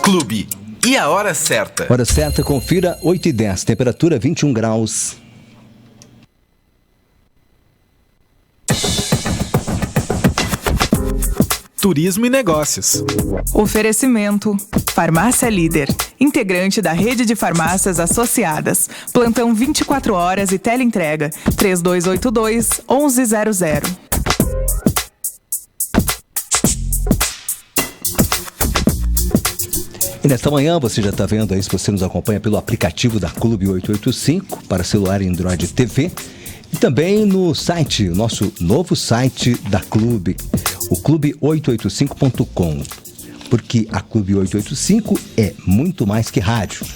Clube. E a hora certa? Hora certa, confira, 8h10, temperatura 21 graus. Turismo e negócios. Oferecimento: Farmácia Líder, integrante da rede de farmácias associadas. Plantão 24 horas e teleentrega 3282-1100. E nesta manhã, você já está vendo aí, se você nos acompanha pelo aplicativo da Clube 885 para celular e Android TV, e também no site, o nosso novo site da Clube, o clube885.com, porque a Clube 885 é muito mais que rádio.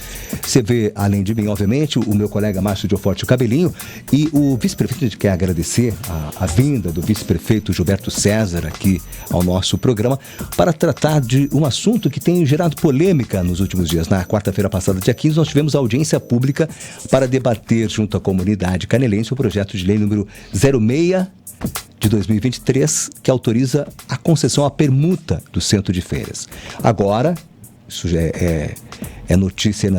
Você vê, além de mim, obviamente, o meu colega Márcio Dioforte, o Cabelinho, e o vice-prefeito. A gente quer agradecer a vinda do vice-prefeito Gilberto César aqui ao nosso programa para tratar de um assunto que tem gerado polêmica nos últimos dias. Na quarta-feira passada, dia 15, nós tivemos audiência pública para debater junto à comunidade canelense o projeto de lei número 06 de 2023, que autoriza a concessão à permuta do centro de feiras. Agora, isso já é notícia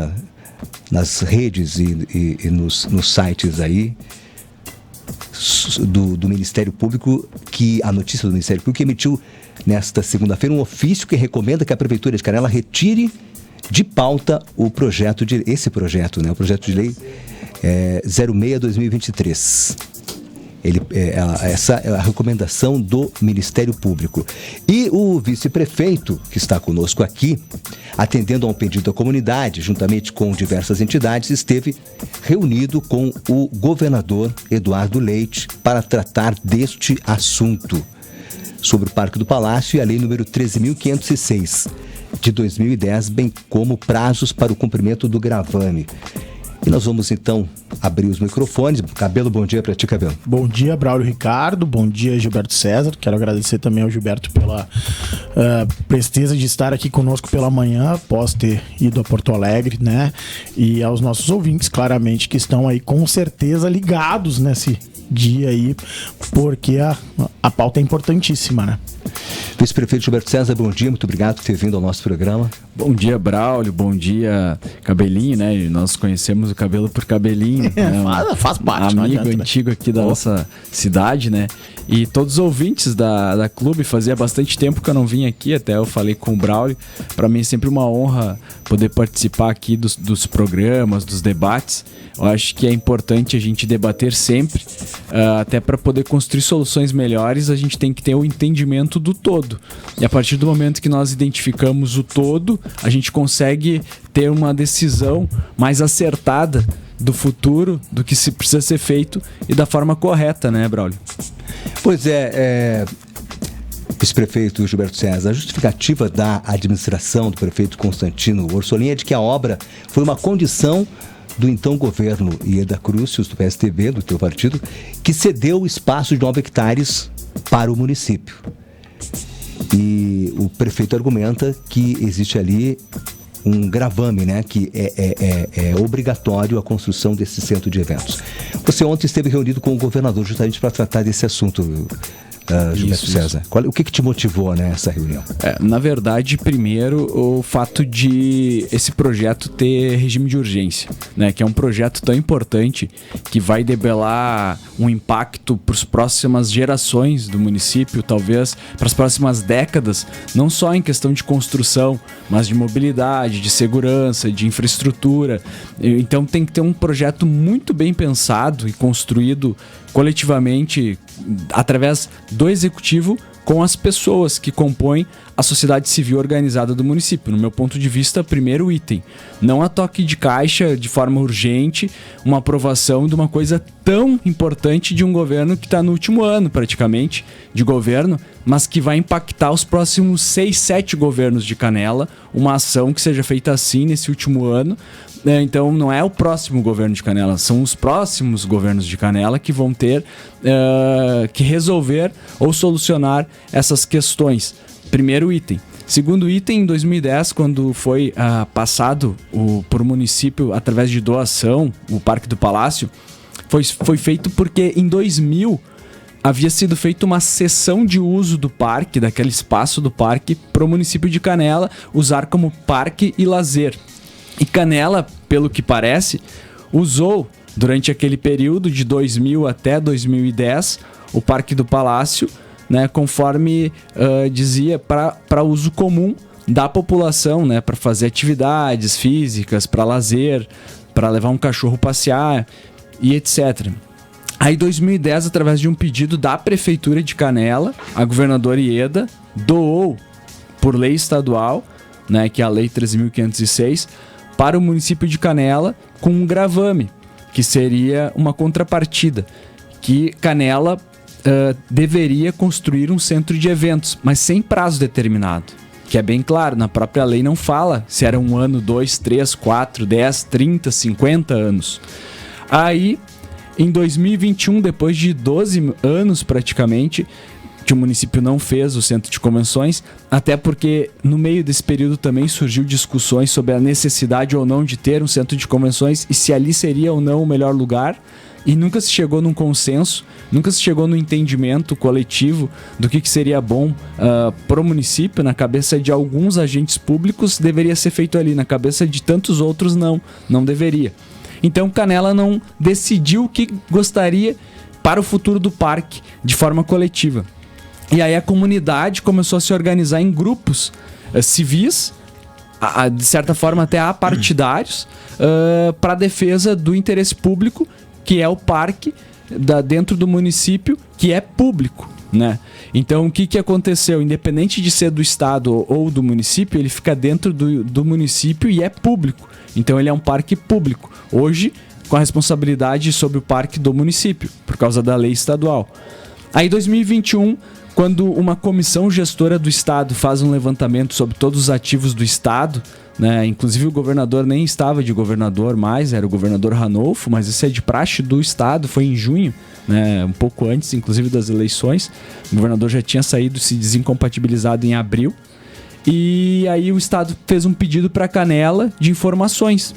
nas redes e nos sites aí do Ministério Público, que a notícia do Ministério Público /emitiu nesta segunda-feira um ofício que recomenda que a Prefeitura de Canela retire de pauta esse projeto, né? O projeto de lei 06/2023. Essa é a recomendação do Ministério Público. E o vice-prefeito, que está conosco aqui, atendendo a um pedido da comunidade, juntamente com diversas entidades, esteve reunido com o governador Eduardo Leite para tratar deste assunto, sobre o Parque do Palácio e a lei número 13.506 de 2010, bem como prazos para o cumprimento do gravame. E nós vamos, então, abrir os microfones. Cabelo, bom dia para ti, Cabelo. Bom dia, Braulio Ricardo. Bom dia, Gilberto César. Quero agradecer também ao Gilberto pela presteza de estar aqui conosco pela manhã, após ter ido a Porto Alegre, né? E aos nossos ouvintes, claramente, que estão aí com certeza ligados nesse dia aí, porque a pauta é importantíssima, né? Vice-prefeito Gilberto César, bom dia, muito obrigado por ter vindo ao nosso programa. Bom dia, Braulio, bom dia, Cabelinho, né? E nós conhecemos o Cabelo por Cabelinho, né? Faz parte, amigo antigo aqui da nossa cidade, né? E todos os ouvintes da Clube, fazia bastante tempo que eu não vim aqui, até eu falei com o Braulio. Para mim é sempre uma honra poder participar aqui dos programas, dos debates. Eu acho que é importante a gente debater sempre, até para poder construir soluções melhores, a gente tem que ter o entendimento do todo. E a partir do momento que nós identificamos o todo, a gente consegue ter uma decisão mais acertada do futuro, do que se precisa ser feito e da forma correta, né, Braulio? Pois é, vice-prefeito Gilberto César, a justificativa da administração do prefeito Constantino Orsolin é de que a obra foi uma condição do então governo Ieda Crucius, do PSTB, do teu partido, que cedeu o espaço de 9 hectares para o município. E o prefeito argumenta que existe ali um gravame, né, que é obrigatório a construção desse centro de eventos. Você ontem esteve reunido com o governador justamente para tratar desse assunto, Gilberto César. O que te motivou nessa reunião? Na verdade, primeiro, o fato de esse projeto ter regime de urgência, né? Que é um projeto tão importante que vai debelar um impacto para as próximas gerações do município, talvez para as próximas décadas, não só em questão de construção, mas de mobilidade, de segurança, de infraestrutura. Então tem que ter um projeto muito bem pensado e construído coletivamente através do executivo com as pessoas que compõem a sociedade civil organizada do município. No meu ponto de vista, primeiro item, não a toque de caixa de forma urgente, uma aprovação de uma coisa tão importante de um governo que está no último ano praticamente de governo, mas que vai impactar os próximos 6, 7 governos de Canela, uma ação que seja feita assim nesse último ano. Então não é o próximo governo de Canela, são os próximos governos de Canela que vão ter que resolver ou solucionar essas questões. Primeiro item. Segundo item, em 2010, quando foi passado por município através de doação, o Parque do Palácio, foi feito porque em 2000 havia sido feita uma cessão de uso do parque, daquele espaço do parque, para o município de Canela usar como parque e lazer. E Canela, pelo que parece, usou durante aquele período de 2000 até 2010 o Parque do Palácio, né, conforme dizia, para uso comum da população, né, para fazer atividades físicas, para lazer, para levar um cachorro passear e etc. Aí, em 2010, através de um pedido da Prefeitura de Canela, a governadora Ieda doou, por lei estadual, né, que é a Lei 13.506, para o município de Canela com um gravame, que seria uma contrapartida, que Canela deveria construir um centro de eventos, mas sem prazo determinado. Que é bem claro, na própria lei não fala se era 1 ano, 2, 3, 4, 10, 30, 50 anos. Aí, em 2021, depois de 12 anos praticamente, que o município não fez o centro de convenções, até porque no meio desse período também surgiu discussões sobre a necessidade ou não de ter um centro de convenções e se ali seria ou não o melhor lugar, e nunca se chegou num consenso, nunca se chegou no entendimento coletivo do que seria bom para o município. Na cabeça de alguns agentes públicos deveria ser feito ali, na cabeça de tantos outros não deveria. Então Canela não decidiu o que gostaria para o futuro do parque de forma coletiva. E aí a comunidade começou a se organizar em grupos civis, de certa forma até apartidários, para a defesa do interesse público, que é o parque dentro do município, que é público, né? Então o que aconteceu? Independente de ser do estado ou do município, ele fica dentro do município e é público. Então ele é um parque público. Hoje, com a responsabilidade sobre o parque do município, por causa da lei estadual. Aí, em 2021, quando uma comissão gestora do estado faz um levantamento sobre todos os ativos do estado, né, inclusive o governador nem estava de governador mais, era o governador Ranolfo, mas isso é de praxe do estado, foi em junho, né, um pouco antes, inclusive, das eleições. O governador já tinha saído, se desincompatibilizado em abril. E aí o estado fez um pedido para Canela de informações.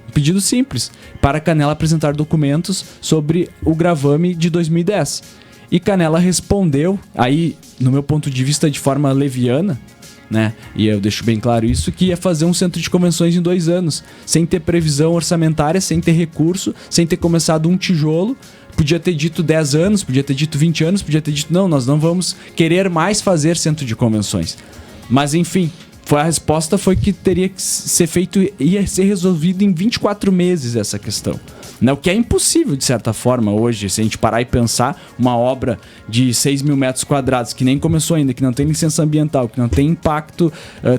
Um pedido simples, para Canela apresentar documentos sobre o gravame de 2010. E Canela respondeu, aí, no meu ponto de vista, de forma leviana, né? E eu deixo bem claro isso, que ia fazer um centro de convenções em 2 anos, sem ter previsão orçamentária, sem ter recurso, sem ter começado um tijolo. Podia ter dito 10 anos, podia ter dito 20 anos, podia ter dito, não, nós não vamos querer mais fazer centro de convenções. Mas, enfim, a resposta foi que teria que ser feito, ia ser resolvido em 24 meses essa questão. O que é impossível, de certa forma, hoje, se a gente parar e pensar, uma obra de 6 mil metros quadrados, que nem começou ainda, que não tem licença ambiental, que não tem impacto,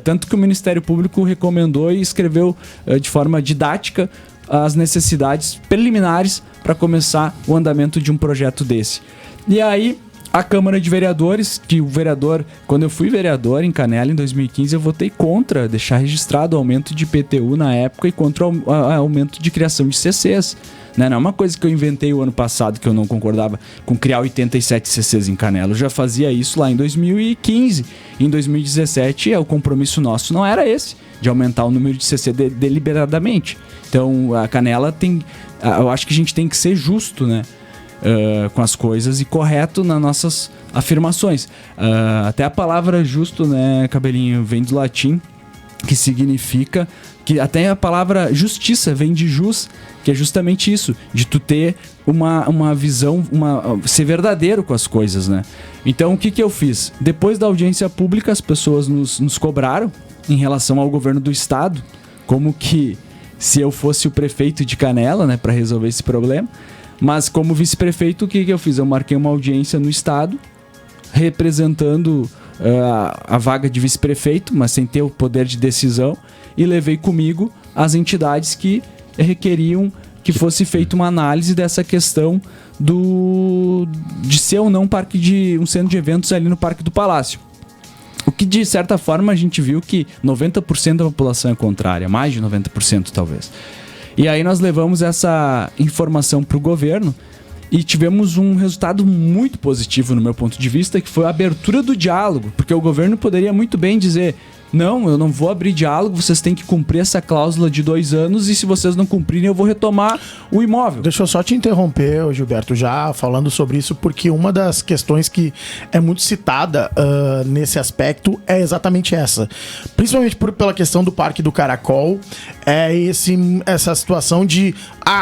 tanto que o Ministério Público recomendou e escreveu de forma didática as necessidades preliminares para começar o andamento de um projeto desse. E aí, a Câmara de Vereadores, que o vereador, quando eu fui vereador em Canela em 2015, eu votei contra deixar registrado o aumento de IPTU na época e contra o aumento de criação de CCs. Não é uma coisa que eu inventei o ano passado, que eu não concordava com criar 87 CCs em Canela. Eu já fazia isso lá em 2015. Em 2017, o compromisso nosso não era esse, de aumentar o número de CC deliberadamente. Então, a Canela tem... Eu acho que a gente tem que ser justo, né? Com as coisas e correto nas nossas afirmações. Até a palavra justo, né, Cabelinho, vem do latim, que significa que até a palavra justiça vem de jus, que é justamente isso, de tu ter uma visão, ser verdadeiro com as coisas, né? Então, o que eu fiz? Depois da audiência pública, as pessoas nos cobraram em relação ao governo do estado, como que se eu fosse o prefeito de Canela, né, para resolver esse problema. Mas como vice-prefeito, o que eu fiz? Eu marquei uma audiência no estado, representando a vaga de vice-prefeito, mas sem ter o poder de decisão, e levei comigo as entidades que requeriam que fosse feita uma análise dessa questão de ser ou não um centro de eventos ali no Parque do Palácio. O que, de certa forma, a gente viu que 90% da população é contrária, mais de 90% talvez. E aí nós levamos essa informação para o governo e tivemos um resultado muito positivo no meu ponto de vista, que foi a abertura do diálogo, porque o governo poderia muito bem dizer, Não, eu não vou abrir diálogo, vocês têm que cumprir essa cláusula de 2 anos e se vocês não cumprirem eu vou retomar o imóvel. Deixa eu só te interromper, Gilberto, já falando sobre isso, porque uma das questões que é muito citada nesse aspecto é exatamente essa. Principalmente pela questão do Parque do Caracol, é essa situação de,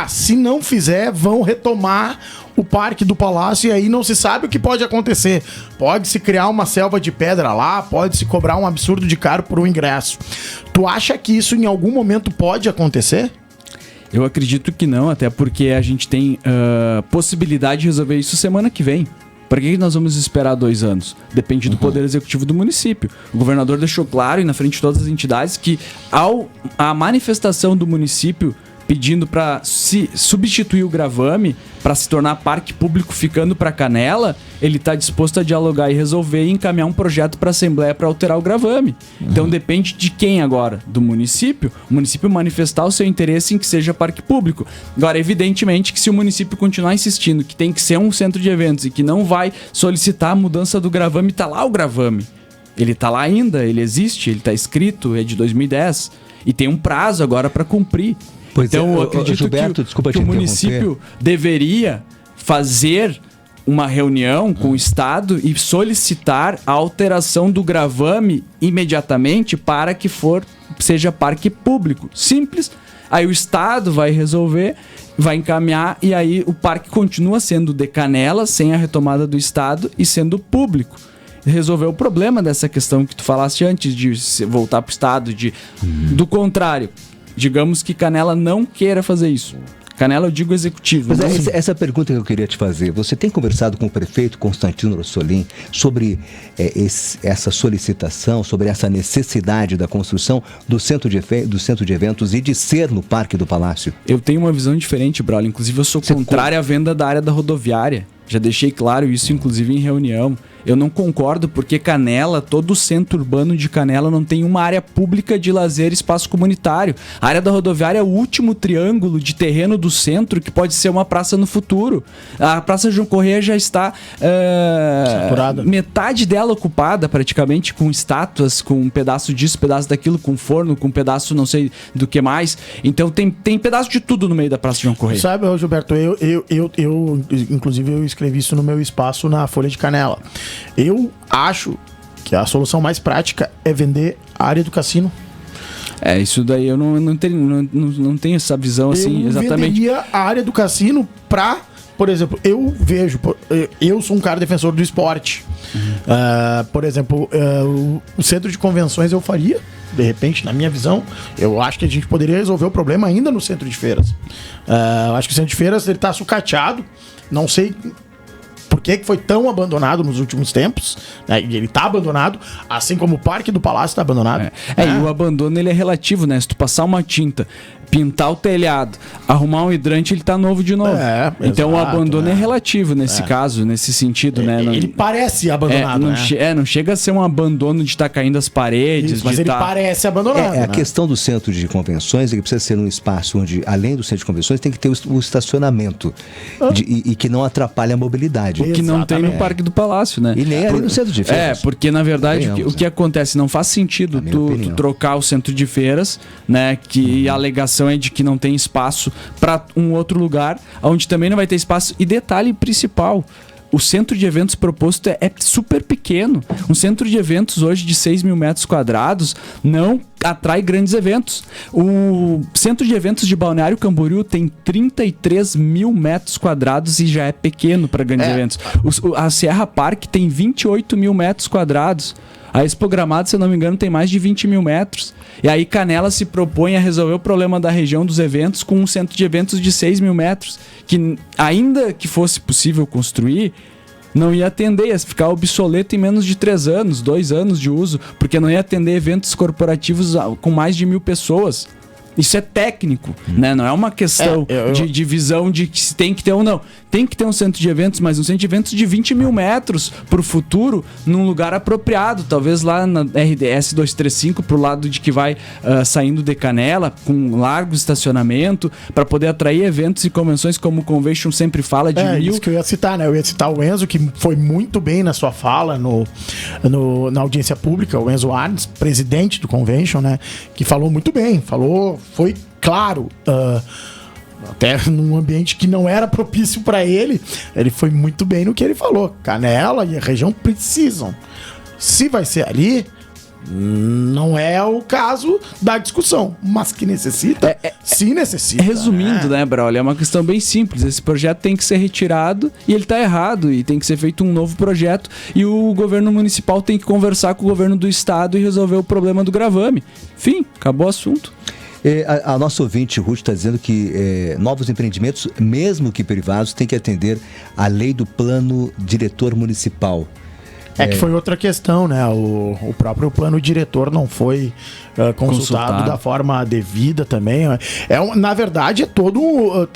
se não fizer, vão retomar o Parque do Palácio e aí não se sabe o que pode acontecer. Pode-se criar uma selva de pedra lá, pode-se cobrar um absurdo de caro por um ingresso. Tu acha que isso em algum momento pode acontecer? Eu acredito que não, até porque a gente tem possibilidade de resolver isso semana que vem. Para que nós vamos esperar 2 anos? Depende do Poder Executivo do município. O governador deixou claro, e na frente de todas as entidades, que a manifestação do município pedindo para se substituir o gravame para se tornar parque público ficando para Canela, ele está disposto a dialogar e resolver e encaminhar um projeto para a Assembleia para alterar o gravame. Então depende de quem agora? Do município? O município manifestar o seu interesse em que seja parque público. Agora, evidentemente que se o município continuar insistindo que tem que ser um centro de eventos e que não vai solicitar a mudança do gravame, tá lá o gravame. Ele tá lá ainda, ele existe, ele tá escrito, é de 2010 e tem um prazo agora para cumprir. Pois então, é, eu acredito Gilberto, que o município deveria fazer uma reunião com o Estado e solicitar a alteração do gravame imediatamente para que seja parque público. Simples. Aí o Estado vai resolver, vai encaminhar e aí o parque continua sendo de Canela, sem a retomada do Estado e sendo público. Resolver o problema dessa questão que tu falaste antes de voltar para o Estado, do contrário. Digamos que Canela não queira fazer isso. Canela, eu digo executivo. Mas essa pergunta que eu queria te fazer. Você tem conversado com o prefeito Constantino Rossolin sobre essa solicitação, sobre essa necessidade da construção do centro de eventos e de ser no Parque do Palácio? Eu tenho uma visão diferente, Braulio. Inclusive, eu sou contrário à venda da área da rodoviária. Já deixei claro isso, inclusive, em reunião. Eu não concordo porque Canela, todo o centro urbano de Canela não tem uma área pública de lazer e espaço comunitário. A área da rodoviária é o último triângulo de terreno do centro que pode ser uma praça no futuro. A Praça João Corrêa já está saturada. Metade dela ocupada praticamente com estátuas, com um pedaço disso, pedaço daquilo, com forno, com um pedaço não sei do que mais. Então tem pedaço de tudo no meio da Praça João Corrêa. Sabe, Gilberto, eu inclusive eu escrevi isso no meu espaço na Folha de Canela. Eu acho que a solução mais prática é vender a área do cassino. Isso daí eu não tenho essa visão assim, exatamente. Eu venderia a área do cassino pra, por exemplo, eu sou um cara defensor do esporte. Por exemplo, o centro de convenções eu faria, de repente, na minha visão. Eu acho que a gente poderia resolver o problema ainda no centro de feiras. Eu acho que o centro de feiras ele tá sucateado. Não sei por que foi tão abandonado nos últimos tempos, né? E ele tá abandonado, assim como o Parque do Palácio tá abandonado. E o abandono ele é relativo, né? Se tu passar uma tinta, pintar o telhado, arrumar um hidrante, ele tá novo de novo. Então o abandono é relativo nesse caso, nesse sentido, né? Ele parece abandonado, não chega a ser um abandono de estar caindo as paredes. Isso, mas ele parece abandonado. A questão do centro de convenções é que precisa ser um espaço onde, além do centro de convenções, tem que ter o estacionamento e que não atrapalhe a mobilidade. O que não tem no Parque do Palácio, né? E nem ali no centro de feiras. Porque na verdade o que acontece, não faz sentido tu trocar o centro de feiras, né? Que a alegação é de que não tem espaço para um outro lugar, onde também não vai ter espaço. E detalhe principal, o centro de eventos proposto é super pequeno. Um centro de eventos hoje de 6 mil metros quadrados não atrai grandes eventos. O centro de eventos de Balneário Camboriú tem 33 mil metros quadrados e já é pequeno para grandes eventos. A Sierra Park tem 28 mil metros quadrados. A Expo Gramado, se eu não me engano, tem mais de 20 mil metros. E aí Canela se propõe a resolver o problema da região dos eventos com um centro de eventos de 6 mil metros, que ainda que fosse possível construir, não ia atender, ia ficar obsoleto em menos de 3 anos, 2 anos de uso, porque não ia atender eventos corporativos com mais de 1.000 pessoas. Isso é técnico, né? Não é uma questão de visão de que se tem que ter ou não. Tem que ter um centro de eventos, mas um centro de eventos de 20 mil metros pro futuro, num lugar apropriado. Talvez lá na RDS 235, pro lado de que vai saindo de Canela, com largo estacionamento, para poder atrair eventos e convenções, como o Convention sempre fala, de 1000. Isso que eu ia citar, né? Eu ia citar o Enzo, que foi muito bem na sua fala na audiência pública, o Enzo Arnes, presidente do Convention, né? Que falou muito bem, foi claro, até num ambiente que não era propício para ele foi muito bem no que ele falou. Canela e a região precisam. Se vai ser ali, não é o caso da discussão, mas que necessita, sim necessita. Resumindo, né, Braulio, é uma questão bem simples. Esse projeto tem que ser retirado e ele tá errado, e tem que ser feito um novo projeto, e o governo municipal tem que conversar com o governo do estado e resolver o problema do gravame. Fim, acabou o assunto. A nossa ouvinte, Ruth, está dizendo que novos empreendimentos, mesmo que privados, têm que atender à lei do plano diretor municipal. Que foi outra questão, né? O próprio plano diretor não foi consultado da forma devida também. Na verdade, é todo...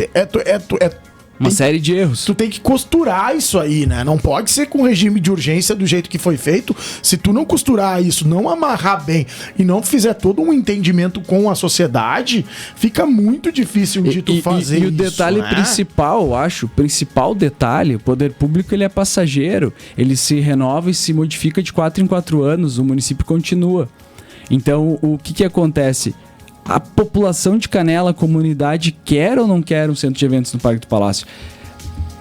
Uma série de erros. Tu tem que costurar isso aí, né? Não pode ser com regime de urgência do jeito que foi feito. Se tu não costurar isso, não amarrar bem e não fizer todo um entendimento com a sociedade, fica muito difícil de tu fazer isso. E o detalhe principal, eu acho, o principal detalhe, o poder público ele é passageiro. Ele se renova e se modifica de 4 em 4 anos. O município continua. Então, o que acontece? A população de Canela, a comunidade, quer ou não quer um centro de eventos no Parque do Palácio?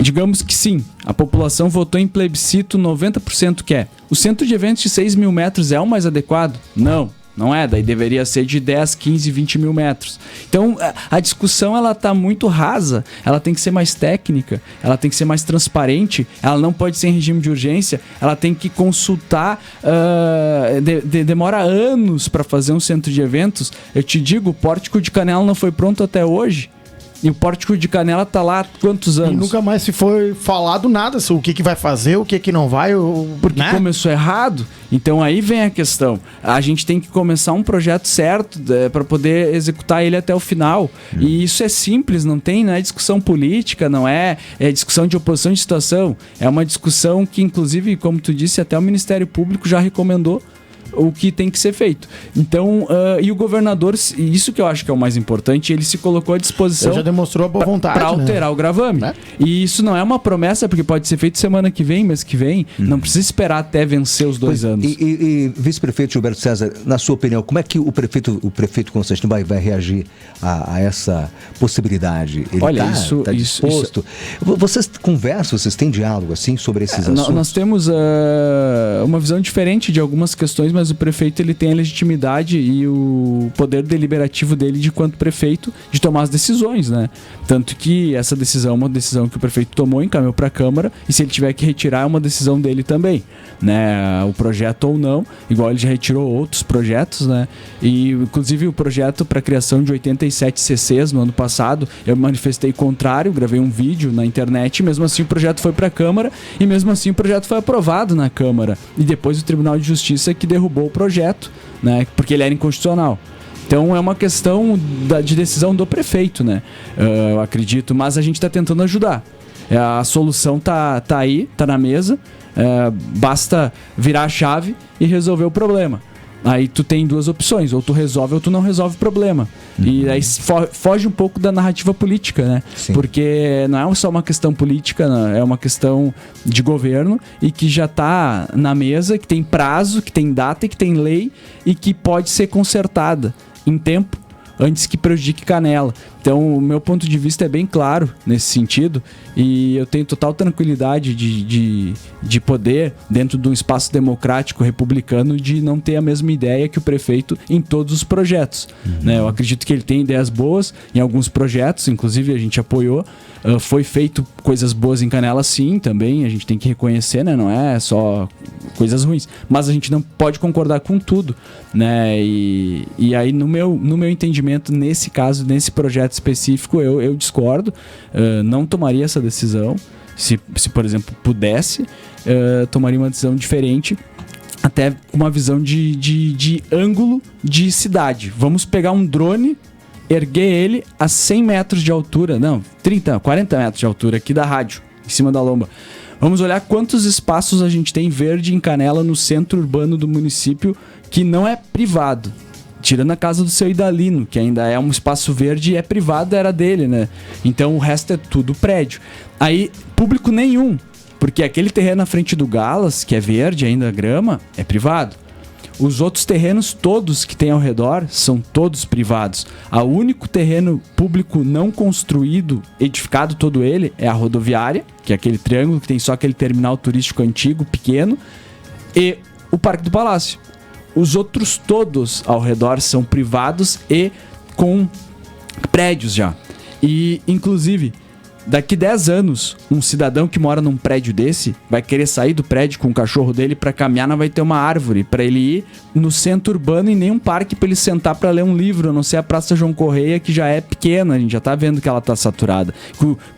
Digamos que sim. A população votou em plebiscito, 90% quer. O centro de eventos de 6 mil metros é o mais adequado? Não é. Daí deveria ser de 10, 15, 20 mil metros. Então, a discussão ela tá muito rasa. Ela tem que ser mais técnica. Ela tem que ser mais transparente. Ela não pode ser em regime de urgência. Ela tem que consultar. Demora anos para fazer um centro de eventos. Eu te digo, o Pórtico de Canela não foi pronto até hoje. E o Pórtico de Canela tá lá há quantos anos? E nunca mais se foi falado nada sobre o que vai fazer, o que não vai. Porque começou errado. Então aí vem a questão. A gente tem que começar um projeto certo para poder executar ele até o final. E isso é simples, não é discussão política, não é discussão de oposição de situação. É uma discussão que, inclusive, como tu disse, até o Ministério Público já recomendou o que tem que ser feito. Então, e o governador, isso que eu acho que é o mais importante, ele se colocou à disposição. Ele já demonstrou a boa vontade para alterar o gravame. E isso não é uma promessa, porque pode ser feito semana que vem, mês que vem. Não precisa esperar até vencer os 2 anos. E vice-prefeito Gilberto César, na sua opinião, como é que o prefeito Constantino vai reagir a essa possibilidade? Ele está disposto? Vocês conversam, vocês têm diálogo assim sobre esses assuntos? Nós temos uma visão diferente de algumas questões, mas o prefeito ele tem a legitimidade e o poder deliberativo dele de quanto prefeito de tomar as decisões, né? Tanto que essa decisão é uma decisão que o prefeito tomou, encaminhou para a Câmara, e se ele tiver que retirar é uma decisão dele também, né? O projeto ou não, igual ele já retirou outros projetos, né? E inclusive o projeto para a criação de 87 CCs no ano passado, eu me manifestei contrário, gravei um vídeo na internet, e mesmo assim o projeto foi para a Câmara, e mesmo assim o projeto foi aprovado na Câmara, e depois o Tribunal de Justiça que derrubou o projeto, né? Porque ele era inconstitucional. Então é uma questão de decisão do prefeito, né? Eu acredito, mas a gente está tentando ajudar. A solução tá aí, tá na mesa. Basta virar a chave e resolver o problema. Aí tu tem 2 opções, ou tu resolve ou tu não resolve o problema. E aí foge um pouco da narrativa política, né? Sim. Porque não é só uma questão política, né? É uma questão de governo e que já está na mesa, que tem prazo, que tem data e que tem lei e que pode ser consertada em tempo antes que prejudique Canela. Então, o meu ponto de vista é bem claro nesse sentido, e eu tenho total tranquilidade de poder, dentro de um espaço democrático republicano, de não ter a mesma ideia que o prefeito em todos os projetos. Né? Eu acredito que ele tem ideias boas em alguns projetos, inclusive a gente apoiou. Foi feito coisas boas em Canela, sim, também, a gente tem que reconhecer, né? Não é só coisas ruins, mas a gente não pode concordar com tudo, né? E aí, no meu entendimento, nesse caso, nesse projeto específico, eu discordo, não tomaria essa decisão. Se por exemplo, pudesse, tomaria uma decisão diferente, até com uma visão de ângulo de cidade. Vamos pegar um drone erguer ele a 100 metros de altura, não, 40 metros de altura aqui da rádio, em cima da lomba. Vamos olhar quantos espaços a gente tem verde em Canela no centro urbano do município que não é privado. Tirando a casa do seu Idalino, que ainda é um espaço verde e é privado, era dele, né? Então o resto é tudo prédio. Aí, público nenhum, porque aquele terreno na frente do Galas, que é verde, ainda grama, é privado. Os outros terrenos todos que tem ao redor são todos privados. O único terreno público não construído, edificado todo ele, é a rodoviária, que é aquele triângulo que tem só aquele terminal turístico antigo, pequeno, e o Parque do Palácio. Os outros todos ao redor são privados e com prédios já. E, inclusive, daqui 10 anos, um cidadão que mora num prédio desse vai querer sair do prédio com o cachorro dele pra caminhar, não vai ter uma árvore pra ele ir no centro urbano e nem um parque pra ele sentar pra ler um livro, a não ser a Praça João Correia, que já é pequena, a gente já tá vendo que ela tá saturada,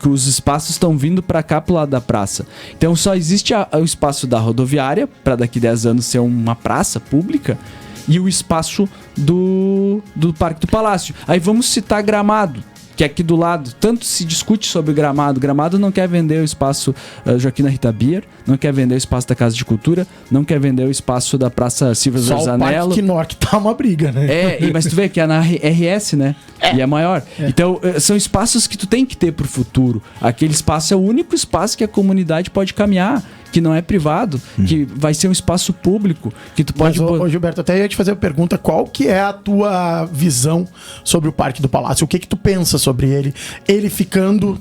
que os espaços estão vindo pra cá pro lado da praça. Então só existe o espaço da rodoviária, pra daqui 10 anos ser uma praça pública, e o espaço do Parque do Palácio. Aí vamos citar Gramado, que é aqui do lado. Tanto se discute sobre Gramado. Gramado não quer vender o espaço Joaquina Rita Bier, não quer vender o espaço da Casa de Cultura, não quer vender o espaço da Praça Silva Zarzanello. Só o Parque Norte tá uma briga, né? Mas tu vê que é na RS, né? E é maior. Então, são espaços que tu tem que ter pro futuro. Aquele espaço é o único espaço que a comunidade pode caminhar, que não é privado, que vai ser um espaço público, que tu pode... Mas, Gilberto, até ia te fazer a pergunta, qual que é a tua visão sobre o Parque do Palácio? O que tu pensa sobre ele ficando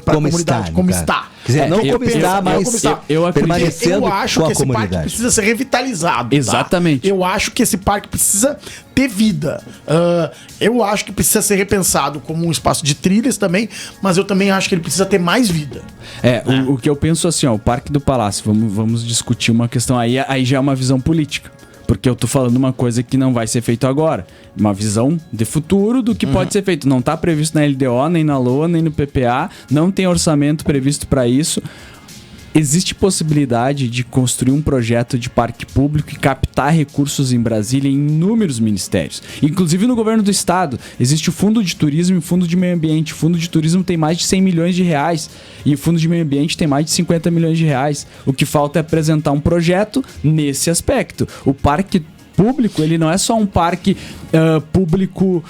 para a comunidade, como está? Quer dizer, não como está, mas permanecendo eu acho com que a esse comunidade. parque precisa ser revitalizado. Exatamente. Tá? Eu acho que esse parque precisa ter vida. Eu acho que precisa ser repensado como um espaço de trilhas também, mas eu também acho que ele precisa ter mais vida. O que eu penso assim, ó, o Parque do Palácio, vamos discutir uma questão aí já é uma visão política. Porque eu tô falando uma coisa que não vai ser feito agora. Uma visão de futuro do que pode ser feito. Não tá previsto na LDO, nem na LOA, nem no PPA. Não tem orçamento previsto para isso. Existe possibilidade de construir um projeto de parque público e captar recursos em Brasília em inúmeros ministérios. Inclusive no governo do estado. Existe o Fundo de Turismo e o Fundo de Meio Ambiente. O Fundo de Turismo tem mais de 100 milhões de reais. E o Fundo de Meio Ambiente tem mais de 50 milhões de reais. O que falta é apresentar um projeto nesse aspecto. O parque público, ele não é só um parque público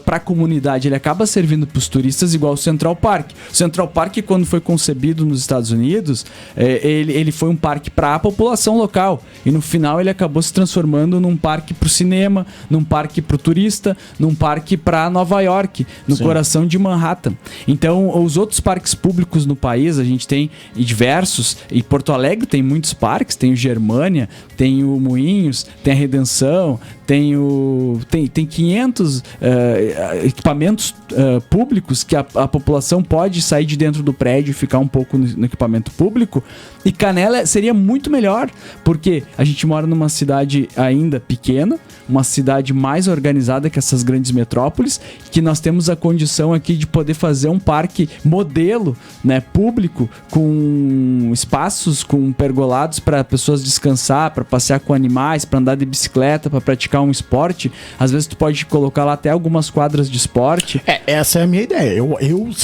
para a comunidade, ele acaba servindo para os turistas igual o Central Park. O Central Park, quando foi concebido nos Estados Unidos, ele foi um parque para a população local e no final ele acabou se transformando num parque para o cinema, num parque para o turista, num parque para Nova York, no coração de Manhattan. Então, os outros parques públicos no país, a gente tem diversos, e Porto Alegre tem muitos parques, tem o Germânia, tem o Moinhos, tem a Redenção, tem 500 equipamentos públicos que a população pode sair de dentro do prédio e ficar um pouco no equipamento público. E Canela seria muito melhor, porque a gente mora numa cidade ainda pequena, uma cidade mais organizada que essas grandes metrópoles, que nós temos a condição aqui de poder fazer um parque modelo, né, público, com espaços, com pergolados para pessoas descansar, para passear com animais, para andar de bicicleta, para praticar um esporte. Às vezes tu pode colocar lá até algumas quadras de esporte. Essa é a minha ideia.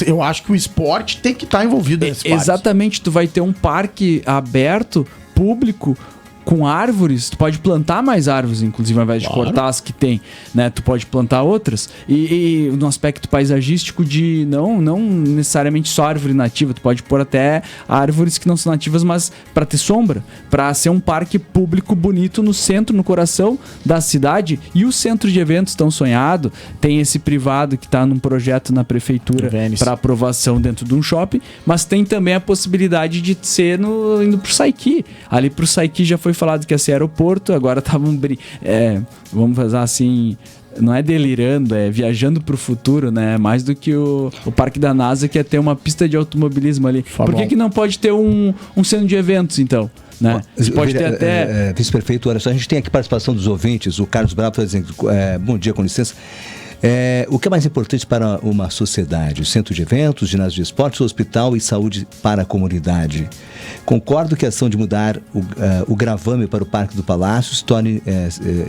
Eu acho que o esporte tem que estar envolvido nesse parque. Exatamente, tu vai ter um parque aberto, público, com árvores. Tu pode plantar mais árvores, inclusive, ao invés de cortar as que tem, né? Tu pode plantar outras. E no aspecto paisagístico de não necessariamente só árvore nativa, tu pode pôr até árvores que não são nativas, mas para ter sombra, para ser um parque público bonito no centro, no coração da cidade. E o centro de eventos tão sonhado, tem esse privado que está num projeto na prefeitura para aprovação dentro de um shopping, mas tem também a possibilidade de ser indo pro Saiki. Ali pro Saiki já foi falado que ia ser aeroporto, agora estavam vamos fazer assim, não é delirando, é viajando pro futuro, né? Mais do que o parque da NASA, que é ter uma pista de automobilismo ali. Por que não pode ter um centro de eventos, então? Né? Você pode ter até... Vice-prefeito, olha só, a gente tem aqui participação dos ouvintes, o Carlos Bravo está dizendo, bom dia, com licença. O que é mais importante para uma sociedade? O centro de eventos, ginásio de esportes, hospital e saúde para a comunidade. Concordo que a ação de mudar o gravame para o Parque do Palácio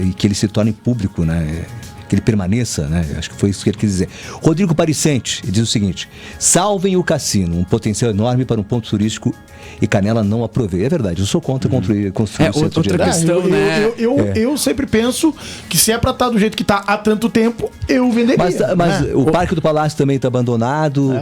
e que ele se torne público, né? que ele permaneça, né? Acho que foi isso que ele quis dizer. Rodrigo Paricente diz o seguinte: salvem o cassino, um potencial enorme para um ponto turístico e Canela não aproveita. É verdade, eu sou contra construir um centro de outra eventos. questão, né? Eu sempre penso que se é pra estar do jeito que tá há tanto tempo, eu venderia. Mas né? o Parque do Palácio também está abandonado,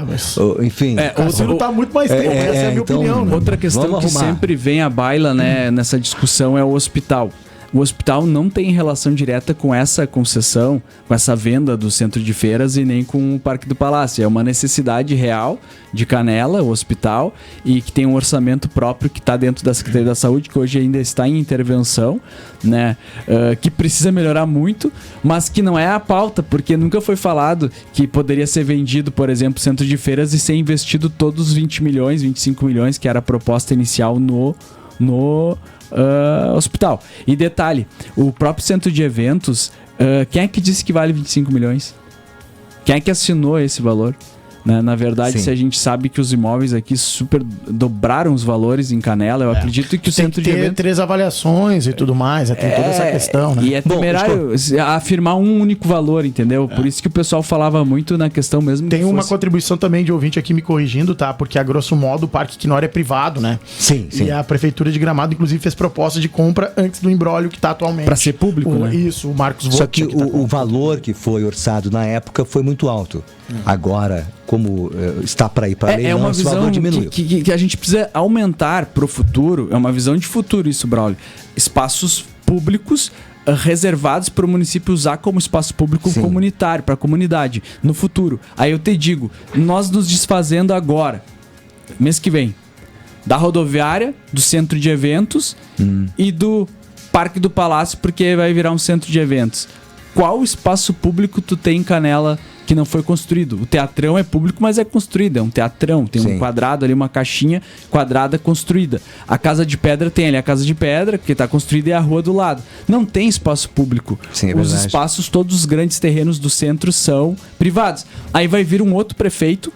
enfim. O cassino tá há muito mais tempo, essa é a minha então, opinião. Né? Outra questão Vamos que arrumar. sempre vem à baila, né, nessa discussão é o hospital. O hospital não tem relação direta com essa concessão, com essa venda do centro de feiras e nem com o Parque do Palácio. É uma necessidade real de Canela, o hospital, e que tem um orçamento próprio que está dentro da Secretaria da Saúde, que hoje ainda está em intervenção, né, que precisa melhorar muito, mas que não é a pauta, porque nunca foi falado que poderia ser vendido, por exemplo, centro de feiras e ser investido todos os 20 milhões, 25 milhões, que era a proposta inicial no hospital. E detalhe, o próprio centro de eventos, quem é que disse que vale 25 milhões? Quem é que assinou esse valor? Né? Na verdade, Sim. se a gente sabe que os imóveis aqui super dobraram os valores em Canela, eu acredito que o Tem centro que de ter eventos... 3 avaliações e tudo mais, tem toda essa questão, né? E é temerário afirmar um único valor, entendeu? Por isso que o pessoal falava muito na questão mesmo. Tem que uma fosse- contribuição também de ouvinte aqui me corrigindo, tá? Porque a grosso modo o Parque Quinória é privado, né? Sim, sim. E a Prefeitura de Gramado, inclusive, fez proposta de compra antes do imbróglio que tá atualmente. Pra ser público, né? Isso, o Marcos Vogt. Só que tá o valor que foi orçado na época foi muito alto. Agora, como está para ir para a lei, É uma esse valor visão diminuiu. que a gente precisa aumentar pro futuro. É uma visão de futuro isso, Braulio. Espaços públicos reservados para o município usar como espaço público Sim. comunitário, para a comunidade, no futuro. Aí eu te digo, nós nos desfazendo agora, mês que vem, da rodoviária, do centro de eventos e do Parque do Palácio, porque vai virar um centro de eventos. Qual espaço público tu tem em Canela que não foi construído? O teatrão é público, mas é construído, é um teatrão, tem Sim. um quadrado ali, uma caixinha quadrada construída. A Casa de Pedra tem ali a Casa de Pedra, que está construída, e a rua do lado. Não tem espaço público. Sim, é Os verdade. espaços, todos os grandes terrenos do centro são privados. Aí vai vir um outro prefeito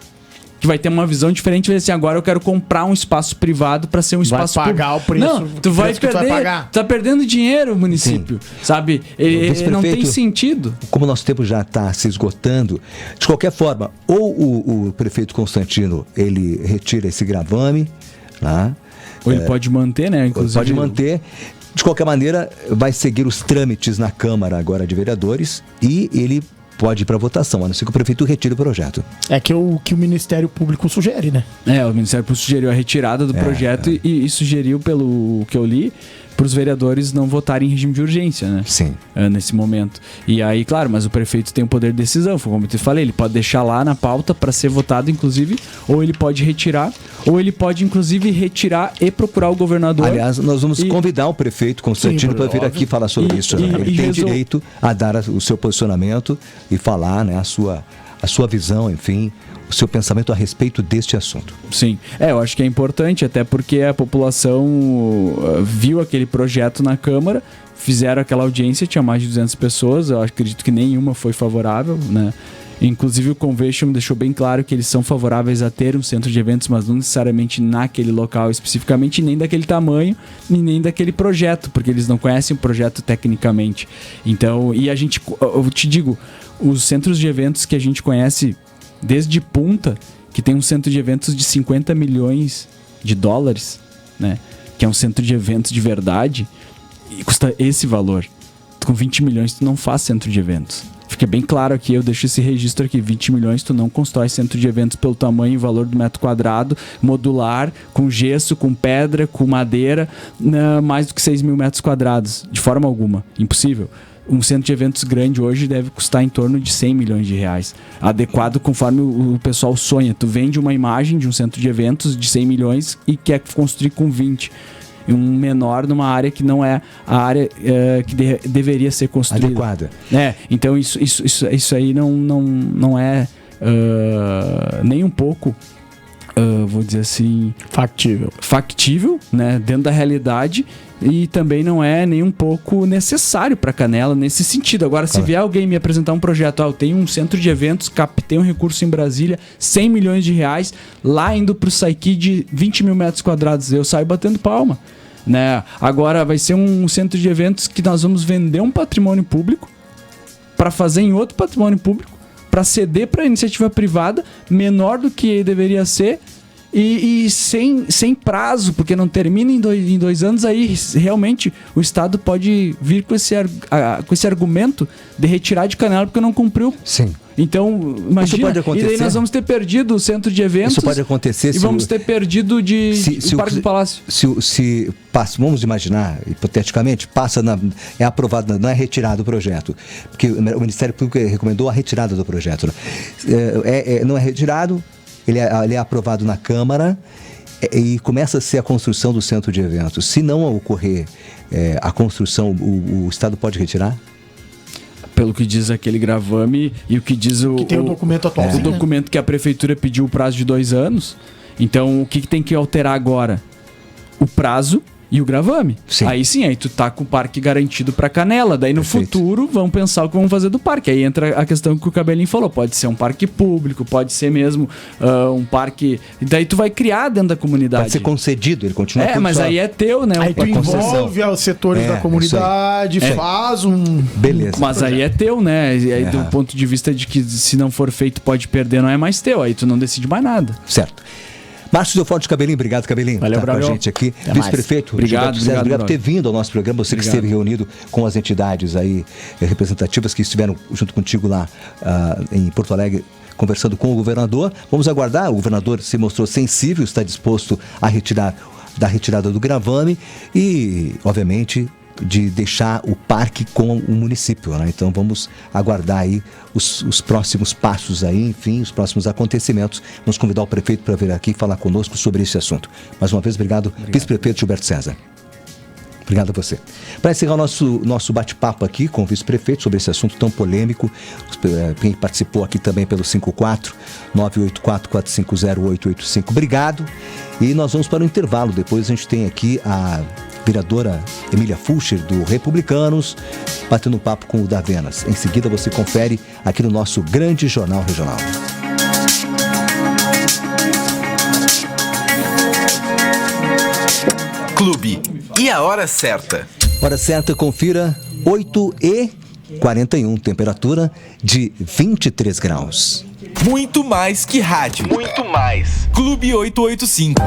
que vai ter uma visão diferente, vai dizer assim, agora eu quero comprar um espaço privado para ser um Vai espaço pagar público. o preço- Não, tu o vai preço que tu vai perder, pagar. tu tá perdendo dinheiro, município, sabe? Não tem sentido. Como o nosso tempo já está se esgotando, de qualquer forma, ou o prefeito Constantino ele retira esse gravame, tá? Ou ele pode manter, né? Inclusive, Pode manter. De qualquer maneira, vai seguir os trâmites na Câmara agora de Vereadores e ele pode ir para votação, a não ser que o prefeito retire o projeto. É que o Ministério Público sugere, né? o Ministério Público sugeriu a retirada do projeto e sugeriu, pelo que eu li, para os vereadores não votarem em regime de urgência, né? Sim. Nesse momento. E aí, claro, mas o prefeito tem o poder de decisão, foi como eu te falei, ele pode deixar lá na pauta para ser votado, inclusive, ou ele pode retirar, ou ele pode, inclusive, retirar e procurar o governador. Aliás, nós vamos E- convidar o prefeito Constantino Sim, para vir óbvio. aqui falar sobre E- isso. Né? e- Ele e tem resol- direito a dar o seu posicionamento e falar, né, a sua visão, enfim, o seu pensamento a respeito deste assunto. Sim, eu acho que é importante, até porque a população viu aquele projeto na Câmara, fizeram aquela audiência, tinha mais de 200 pessoas, eu acredito que nenhuma foi favorável, né? Inclusive o Convention deixou bem claro que eles são favoráveis a ter um centro de eventos, mas não necessariamente naquele local especificamente, nem daquele tamanho, e nem daquele projeto, porque eles não conhecem o projeto tecnicamente. Então, e a gente, eu te digo, os centros de eventos que a gente conhece desde Punta, que tem um centro de eventos de 50 milhões de dólares, né? Que é um centro de eventos de verdade, e custa esse valor. Com 20 milhões tu não faz centro de eventos. Fica bem claro aqui, eu deixo esse registro aqui, 20 milhões tu não constrói centro de eventos pelo tamanho e valor do metro quadrado, modular, com gesso, com pedra, com madeira, mais do que 6 mil metros quadrados, de forma alguma, impossível. Um centro de eventos grande hoje deve custar em torno de 100 milhões de reais. Adequado conforme o pessoal sonha. Tu vende uma imagem de um centro de eventos de 100 milhões e quer construir com 20. Um menor numa área que não é a área que deveria ser construída. Adequada. Então isso aí não é nem um pouco, vou dizer assim, factível, né, dentro da realidade, e também não é nem um pouco necessário para Canela nesse sentido. Agora, se vier alguém me apresentar um projeto, eu tenho um centro de eventos, captei um recurso em Brasília, 100 milhões de reais, lá indo pro Saiki de 20 mil metros quadrados, eu saio batendo palma, né? Agora vai ser um centro de eventos que nós vamos vender um patrimônio público, para fazer em outro patrimônio público, para ceder para a iniciativa privada, menor do que deveria ser, e sem prazo, porque não termina em 2 anos, aí realmente o Estado pode vir com esse argumento de retirar de Canela porque não cumpriu. Sim. Então, imagina, pode acontecer. e daí nós vamos ter perdido o centro de eventos. Isso pode acontecer e vamos ter perdido o Parque do Palácio. Se passa, vamos imaginar, hipoteticamente, é aprovado, não é retirado o projeto. Porque o Ministério Público recomendou a retirada do projeto. Né? Não é retirado, ele é aprovado na Câmara e começa a ser a construção do centro de eventos. Se não ocorrer a construção, o Estado pode retirar? Pelo que diz aquele gravame e o que diz o... Que tem o documento atual. O documento que a prefeitura pediu o prazo de 2 anos. Então, o que tem que alterar agora? O prazo e o gravame. Sim. Aí tu tá com o parque garantido pra Canela. Daí no futuro vão pensar o que vão fazer do parque. Aí entra a questão que o Cabelinho falou. Pode ser um parque público, pode ser mesmo um parque... Daí tu vai criar dentro da comunidade. Pode ser concedido, ele continua... mas aí é teu, né? Aí tu envolve os setores da comunidade, faz um... Beleza. Mas aí é teu, né? E aí do ponto de vista de que se não for feito pode perder, não é mais teu. Aí tu não decide mais nada. Certo. Márcio Delforte Cabelinho, obrigado, Cabelinho. Valeu, tá com a gente aqui. Vice-prefeito, obrigado por ter vindo ao nosso programa. Você que esteve reunido com as entidades aí representativas que estiveram junto contigo lá em Porto Alegre, conversando com o governador. Vamos aguardar. O governador se mostrou sensível, está disposto a retirada do gravame e, obviamente, de deixar o parque com o município, né? Então vamos aguardar aí os próximos passos aí, enfim, os próximos acontecimentos. Vamos convidar o prefeito para vir aqui falar conosco sobre esse assunto. Mais uma vez, obrigado. Vice-prefeito Gilberto César. Obrigado a você. Para encerrar o nosso bate-papo aqui com o vice-prefeito sobre esse assunto tão polêmico, quem participou aqui também pelo 54-984-450-885. Obrigado. E nós vamos para o intervalo. Depois a gente tem aqui a vereadora Emília Fulcher, do Republicanos, batendo papo com o Davenas. Em seguida você confere aqui no nosso grande Jornal Regional. Clube. E a hora certa? Hora certa, confira, 8h41, temperatura de 23 graus. Muito mais que rádio. Muito mais. Clube 885.